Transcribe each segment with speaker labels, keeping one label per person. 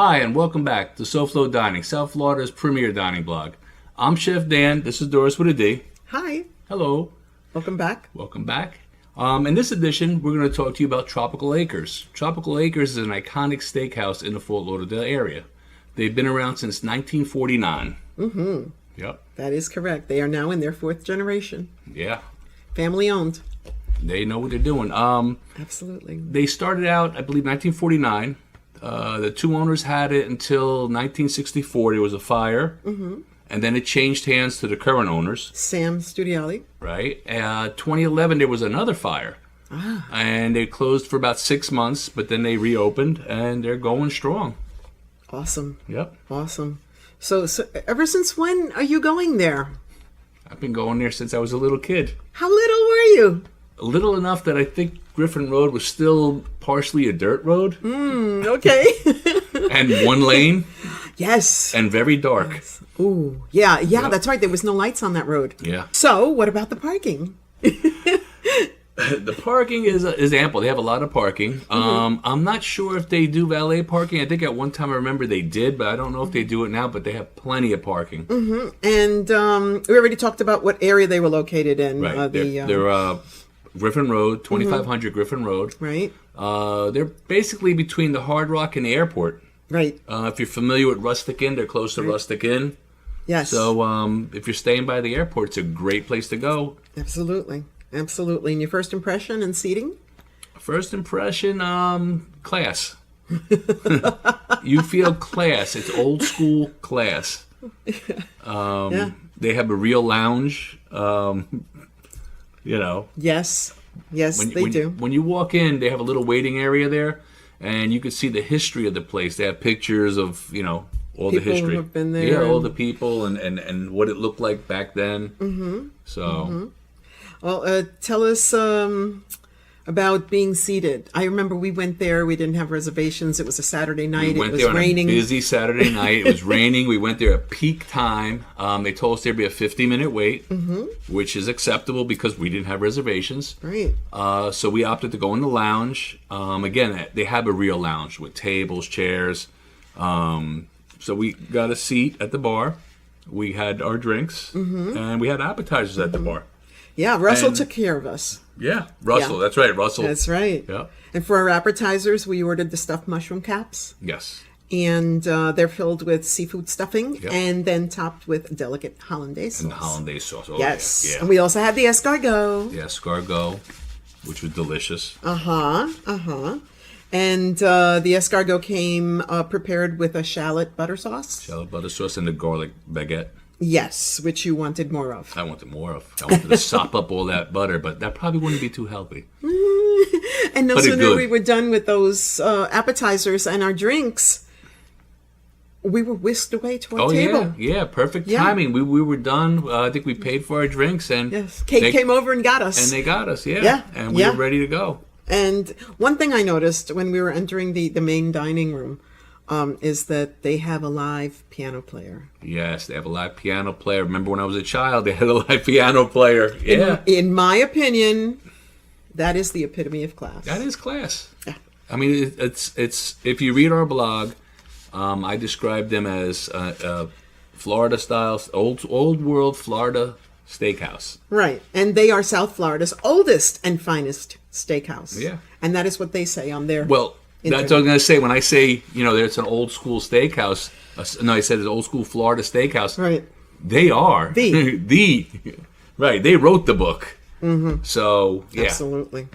Speaker 1: Hi, and welcome back to SoFloDining, South Florida's premier dining blog. I'm Chef Dan. This is Doris with a D.
Speaker 2: Hi.
Speaker 1: Hello.
Speaker 2: Welcome back.
Speaker 1: Welcome back. In this edition, we're going to talk to you about Tropical Acres. Tropical Acres is an iconic steakhouse in the Fort Lauderdale area. They've been around since 1949.
Speaker 2: Mm-hmm.
Speaker 1: Yep.
Speaker 2: That is correct. They are now in their fourth generation.
Speaker 1: Yeah.
Speaker 2: Family owned.
Speaker 1: They know what they're doing.
Speaker 2: Absolutely.
Speaker 1: They started out, I believe, 1949. The two owners had it until 1964. There was a fire. Mm-hmm. And then it changed hands to the current owners.
Speaker 2: Sam Studiali.
Speaker 1: Right. 2011, there was another fire. Ah. And they closed for about 6 months, but then they reopened, and they're going strong.
Speaker 2: Awesome.
Speaker 1: Yep.
Speaker 2: Awesome. So ever since when are you going there?
Speaker 1: I've been going there since I was a little kid.
Speaker 2: How little were you?
Speaker 1: Little enough that I think Griffin Road was still partially a dirt road.
Speaker 2: Okay.
Speaker 1: And one lane.
Speaker 2: Yes.
Speaker 1: And very dark.
Speaker 2: Yes. Ooh. Yeah, yep. That's right. There was no lights on that road.
Speaker 1: Yeah.
Speaker 2: So what about the parking?
Speaker 1: The parking is ample. They have a lot of parking. Mm-hmm. I'm not sure if they do valet parking. I think at one time I remember they did, but I don't know if they do it now. But they have plenty of parking.
Speaker 2: Mm-hmm. And we already talked about what area they were located in.
Speaker 1: Right. They're Griffin Road, 2500 Griffin Road.
Speaker 2: Right.
Speaker 1: They're basically between the Hard Rock and the airport.
Speaker 2: Right.
Speaker 1: If you're familiar with Rustic Inn, they're close to Rustic Inn.
Speaker 2: Yes.
Speaker 1: So if you're staying by the airport, it's a great place to go.
Speaker 2: Absolutely. Absolutely. And your first impression and seating?
Speaker 1: First impression, class. You feel class. It's old school class. Yeah. They have a real lounge.
Speaker 2: Yes. Yes, they do.
Speaker 1: When you walk in, they have a little waiting area there, and you can see the history of the place. They have pictures of, all the history.
Speaker 2: People who have been there.
Speaker 1: Yeah, all the people and what it looked like back then. Mm-hmm. So.
Speaker 2: Mm-hmm. Well, tell us about being seated. I remember we went there. We didn't have reservations. It was a Saturday night.
Speaker 1: We went
Speaker 2: it was
Speaker 1: there
Speaker 2: raining.
Speaker 1: On a busy Saturday night. It was raining. We went there at peak time. They told us there'd be a 50-minute wait, which is acceptable because we didn't have reservations.
Speaker 2: Right.
Speaker 1: So we opted to go in the lounge. Again, they have a real lounge with tables, chairs. So we got a seat at the bar. We had our drinks, and we had appetizers at the bar.
Speaker 2: Yeah, Russell took care of us.
Speaker 1: Yeah, Russell. Yeah. That's right, Russell.
Speaker 2: That's right.
Speaker 1: Yeah.
Speaker 2: And for our appetizers, we ordered the stuffed mushroom caps.
Speaker 1: Yes.
Speaker 2: And they're filled with seafood stuffing and then topped with delicate hollandaise sauce.
Speaker 1: And the hollandaise sauce. Oh,
Speaker 2: yes.
Speaker 1: Yeah.
Speaker 2: And we also had the escargot.
Speaker 1: The escargot, which was delicious.
Speaker 2: And the escargot came prepared with a shallot butter sauce.
Speaker 1: Shallot butter sauce and the garlic baguette.
Speaker 2: Yes, which you wanted more of.
Speaker 1: I wanted more of. I wanted to sop up all that butter, but that probably wouldn't be too healthy.
Speaker 2: And no sooner we were done with those appetizers and our drinks, we were whisked away to our table.
Speaker 1: Yeah, perfect timing. We were done. I think we paid for our drinks. And
Speaker 2: Kate came over and got us.
Speaker 1: And they got us, And we were ready to go.
Speaker 2: And one thing I noticed when we were entering the main dining room, is that they have a live piano player.
Speaker 1: Yes, they have a live piano player. Remember when I was a child, they had a live piano player. Yeah.
Speaker 2: In my opinion, that is the epitome of class.
Speaker 1: That is class.
Speaker 2: Yeah.
Speaker 1: I mean, it's if you read our blog, I describe them as Florida style, old world Florida steakhouse.
Speaker 2: Right, and they are South Florida's oldest and finest steakhouse.
Speaker 1: Yeah.
Speaker 2: And that is what they say on their.
Speaker 1: Well. That's what I'm going to say. When I say, it's an old school steakhouse, I said it's an old school Florida steakhouse.
Speaker 2: Right.
Speaker 1: They are. Right. They wrote the book. Mm-hmm. So, yeah.
Speaker 2: Absolutely.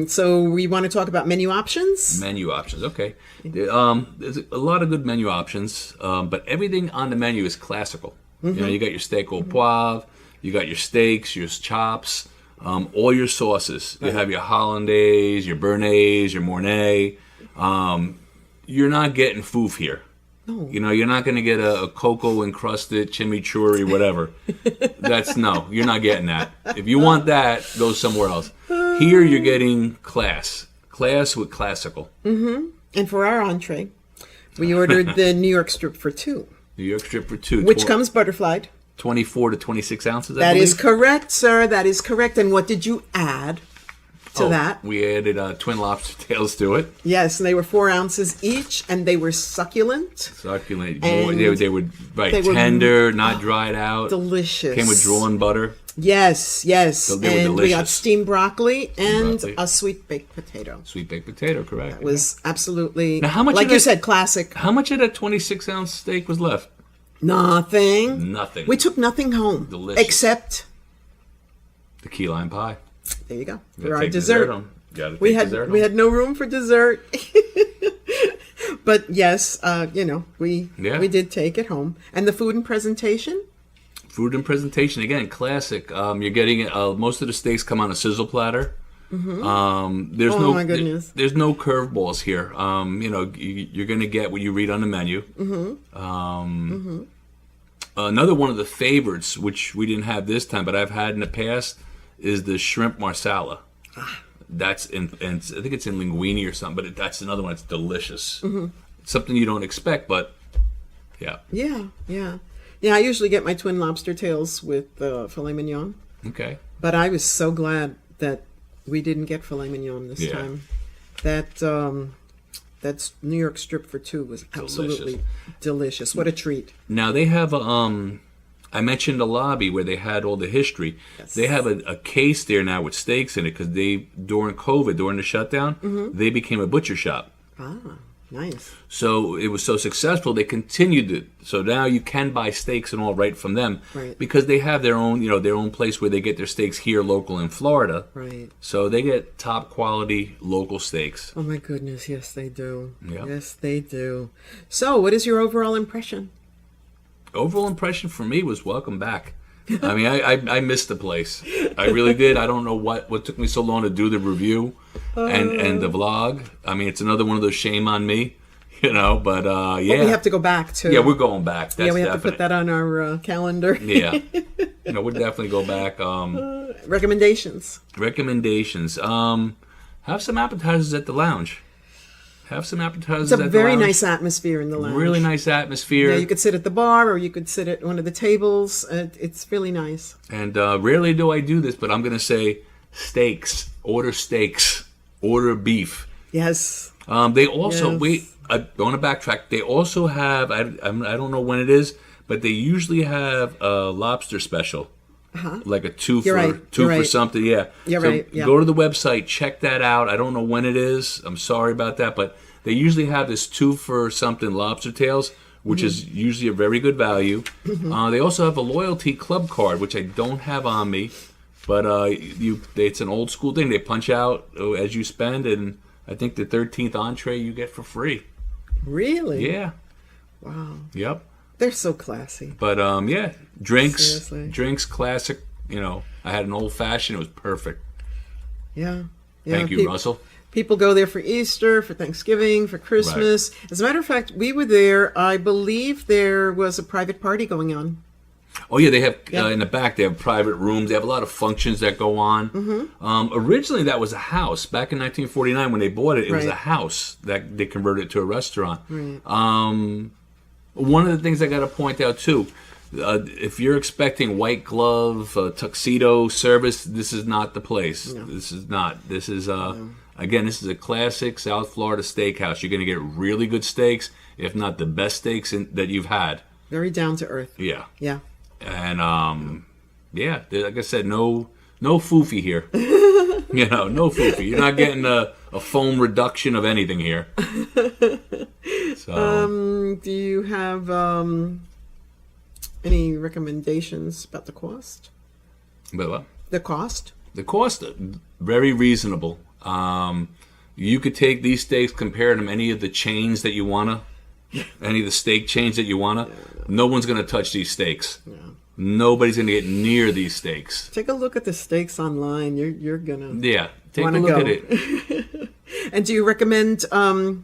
Speaker 2: So we want to talk about menu options?
Speaker 1: Menu options, okay. There's a lot of good menu options, but everything on the menu is classical. Mm-hmm. You got your steak au poivre, you got your steaks, your chops, all your sauces. You have your hollandaise, your béarnaise, your mornay. You're not getting foof here.
Speaker 2: No.
Speaker 1: You're not going to get a cocoa encrusted chimichurri, whatever. You're not getting that. If you want that, go somewhere else. Here, you're getting class with classical.
Speaker 2: Mm-hmm. And for our entree, we ordered the New York strip for two.
Speaker 1: New York strip for two.
Speaker 2: Which comes butterflied.
Speaker 1: 24 to 26 ounces, I
Speaker 2: That
Speaker 1: believe.
Speaker 2: is correct, sir. That is correct. And what did you add? to that.
Speaker 1: We added twin lobster tails to it.
Speaker 2: Yes, and they were 4 ounces each, and they were succulent.
Speaker 1: Succulent.
Speaker 2: And
Speaker 1: they were tender, not dried out.
Speaker 2: Delicious.
Speaker 1: Came with drawn butter.
Speaker 2: Yes.
Speaker 1: So they were
Speaker 2: and we got
Speaker 1: delicious.
Speaker 2: steamed broccoli and a sweet baked potato.
Speaker 1: Sweet baked potato, correct.
Speaker 2: It was absolutely,
Speaker 1: now, how much
Speaker 2: like you said, classic.
Speaker 1: How much of that 26-ounce steak was left?
Speaker 2: Nothing. We took nothing home.
Speaker 1: Delicious.
Speaker 2: Except
Speaker 1: the key lime pie.
Speaker 2: There you go.
Speaker 1: You
Speaker 2: For our dessert. We had no room for dessert. But yes, we did take it home. And the food and presentation?
Speaker 1: Food and presentation, again, classic. You're getting most of the steaks come on a sizzle platter. Mm-hmm.
Speaker 2: My goodness.
Speaker 1: There's no curveballs here. You're going to get what you read on the menu. Mm-hmm. Another one of the favorites, which we didn't have this time, but I've had in the past, is the shrimp marsala. That's and I think it's in linguine or something, but that's another one that's delicious. Mm-hmm. It's something you don't expect, but yeah.
Speaker 2: Yeah, I usually get my twin lobster tails with filet mignon.
Speaker 1: Okay.
Speaker 2: But I was so glad that we didn't get filet mignon this time. That's New York strip for two was absolutely delicious. What a treat.
Speaker 1: Now they have I mentioned the lobby where they had all the history. Yes. They have a case there now with steaks in it because during COVID, during the shutdown, they became a butcher shop.
Speaker 2: Ah, nice.
Speaker 1: So it was so successful, they continued it. So now you can buy steaks and all right from them, because they have their own place where they get their steaks here, local in Florida.
Speaker 2: Right.
Speaker 1: So they get top quality local steaks.
Speaker 2: Oh my goodness, yes they do.
Speaker 1: Yep.
Speaker 2: Yes they do. So, what is your overall impression?
Speaker 1: Overall impression for me was welcome back. I mean, I missed the place. I really did. I don't know what took me so long to do the review and the vlog. I mean, it's another one of those shame on me, but yeah.
Speaker 2: But we have to go back too.
Speaker 1: Yeah, we're going back. That's
Speaker 2: we have to put that on our calendar.
Speaker 1: Yeah. We'll definitely go back.
Speaker 2: Recommendations.
Speaker 1: Have some appetizers at the lounge. It's
Speaker 2: a very nice atmosphere in the lounge.
Speaker 1: Really nice atmosphere.
Speaker 2: Yeah, you could sit at the bar or you could sit at one of the tables. It's really nice.
Speaker 1: And rarely do I do this, but I'm going to say steaks. Order beef.
Speaker 2: Yes.
Speaker 1: They also, I want to backtrack. They also have, I don't know when it is, but they usually have a lobster special. Like a two for something. Yeah.
Speaker 2: You're right. Yeah.
Speaker 1: Go to the website, check that out. I don't know when it is. I'm sorry about that, but they usually have this 2 for something lobster tails, which is usually a very good value. They also have a loyalty club card, which I don't have on me, but it's an old school thing. They punch out as you spend, and I think the 13th entree you get for free.
Speaker 2: Really?
Speaker 1: Yeah.
Speaker 2: Wow.
Speaker 1: Yep.
Speaker 2: They're so classy.
Speaker 1: But drinks,
Speaker 2: Seriously.
Speaker 1: Drinks, classic. I had an old fashioned. It was perfect.
Speaker 2: Yeah.
Speaker 1: Thank you, Russell.
Speaker 2: People go there for Easter, for Thanksgiving, for Christmas. Right. As a matter of fact, we were there. I believe there was a private party going on.
Speaker 1: Oh yeah, they have in the back. They have private rooms. They have a lot of functions that go on. Originally, that was a house. Back in 1949, when they bought it, it was a house that they converted to a restaurant. Right. One of the things I got to point out too, if you're expecting white glove, tuxedo service, this is not the place. No. This is not. This is again, this is a classic South Florida steakhouse. You're going to get really good steaks, if not the best steaks that you've had.
Speaker 2: Very down to earth.
Speaker 1: Yeah.
Speaker 2: Yeah.
Speaker 1: And like I said, no foofy here. No foofy. You're not getting a foam reduction of anything here. So,
Speaker 2: do you have any recommendations about the cost?
Speaker 1: But what?
Speaker 2: The cost?
Speaker 1: The cost, very reasonable. You could take these steaks, compare them to any of the chains that you wanna, any of the steak chains that you wanna. No one's gonna touch these steaks. Yeah. Nobody's gonna get near these steaks.
Speaker 2: Take a look at the steaks online. You're gonna
Speaker 1: take a look at it.
Speaker 2: And do you recommend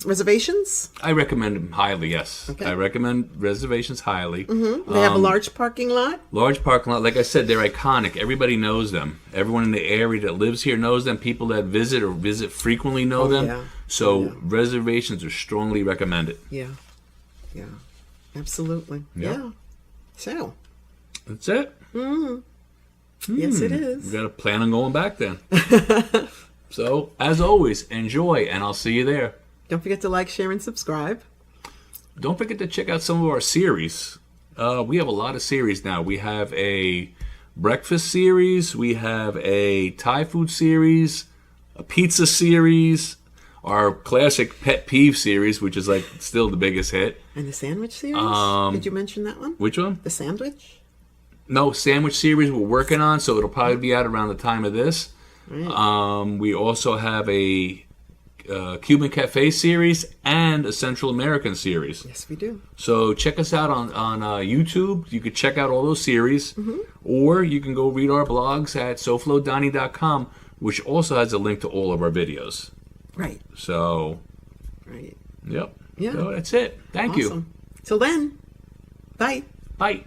Speaker 2: reservations?
Speaker 1: I recommend them highly. Yes, okay. I recommend reservations highly.
Speaker 2: They have a large parking lot.
Speaker 1: Large parking lot. Like I said, they're iconic. Everybody knows them. Everyone in the area that lives here knows them. People that visit frequently know them. Yeah. So reservations are strongly recommended.
Speaker 2: Yeah. Absolutely. Yeah. So.
Speaker 1: That's it.
Speaker 2: Yes, it is.
Speaker 1: We got to plan on going back then. So, as always, enjoy, and I'll see you there.
Speaker 2: Don't forget to like, share, and subscribe.
Speaker 1: Don't forget to check out some of our series. We have a lot of series now. We have a breakfast series. We have a Thai food series, a pizza series, our classic pet peeve series, which is like still the biggest hit.
Speaker 2: And the sandwich series? Did you mention that one?
Speaker 1: Which one?
Speaker 2: The sandwich?
Speaker 1: No, sandwich series we're working on, so it'll probably be out around the time of this. Right. We also have a Cuban Cafe series and a Central American series.
Speaker 2: Yes, we do.
Speaker 1: So check us out on YouTube. You can check out all those series, or you can go read our blogs at SoFloDining.com, which also has a link to all of our videos.
Speaker 2: Right.
Speaker 1: So,
Speaker 2: right.
Speaker 1: Yep.
Speaker 2: Yeah.
Speaker 1: So that's it. Thank you.
Speaker 2: Till then, bye.
Speaker 1: Bye.